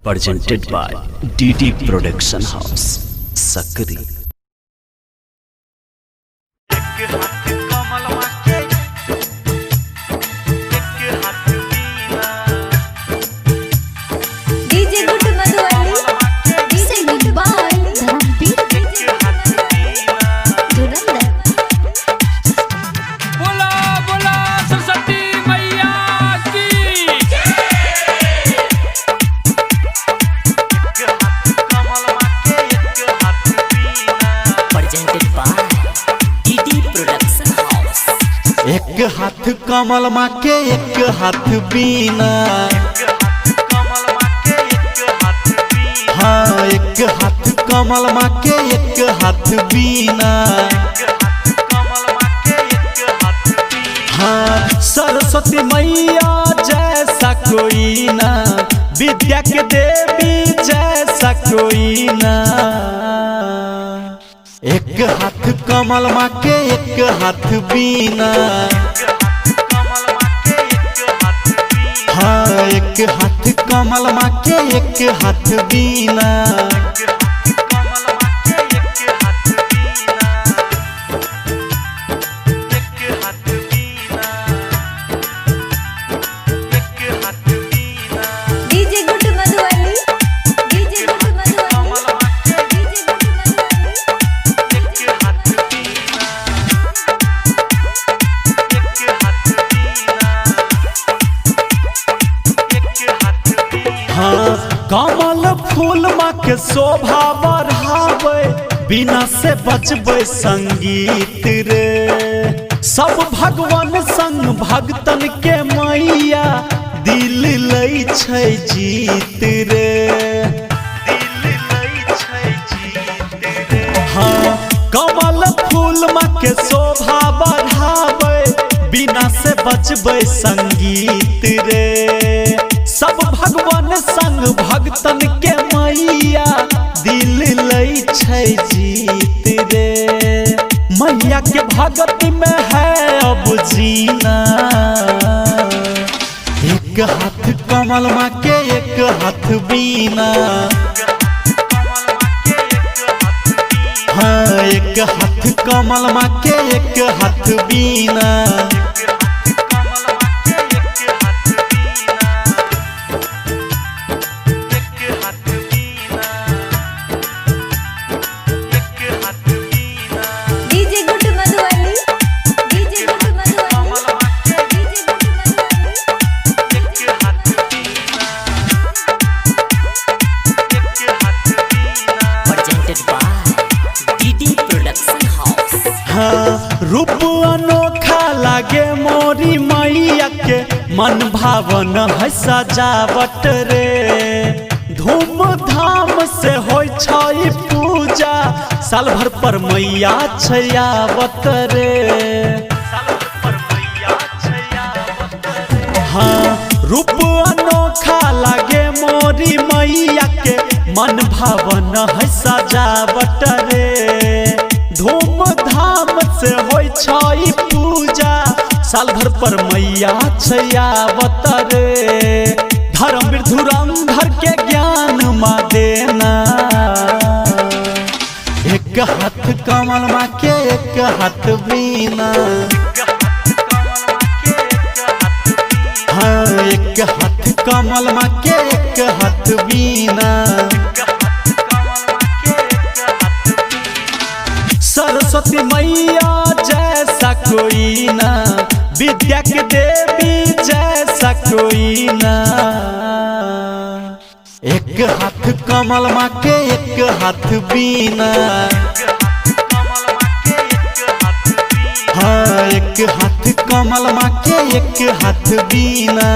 presented by DD Production House, Sakri. एक हाथ कमल माँ के एक हाथ बीना, हाँ एक हाथ कमल माँ के एक हाथ बीना, हाँ सरस्वती मैया जैसा कोई ना, विद्या के देवी जैसा कोई ना। एक हाथ कमल माँ के एक हाथ बीना, हाँ एक हाथ कमल माँ के एक हाथ बीना। कमल फूल माँ के शोभा बढ़ावे, बिना से बचबे संगीत रे। सब भगवान संग भक्तन के मैया दिल लै छै जीत रे, हाँ कमल फूल माँ के शोभा बढ़ावे, बिना से बचबे संगीत रे। सब भगवान संग भक्तन के मैया दिल लै छै जीत रे। मैया के भगत में है अब जीना, एक हाथ कमल माँ के एक हाथ बीना, हाँ एक हाथ कमल माँ के एक हाथ बीना। रूप अनोखा लागे मोरी मैया के, मन भावन है सजावट रे। धूम धाम से होय छै पूजा, साल भर पर मैया छै आवत रे। हाँ रूप अनोखा लागे मोरी मैया के, मन भावन है सजावट रे। धूम धाम से होय छै पूजा, साल भर पर मैया छै आवत रे। धर्मवीर धुरंधर के ज्ञान माँ देना, एक हाथ कमल माँ के एक हाथ बीना, हाँ एक हाथ कमल माँ के एक हाथ बीना। सरस्वती मैया जैसा कोई ना, विद्या के देवी जैसा कोई ना। एक हाथ कमल माँ के एक हाथ बीना, हाँ एक हाथ कमल माँ के एक हाथ बीना।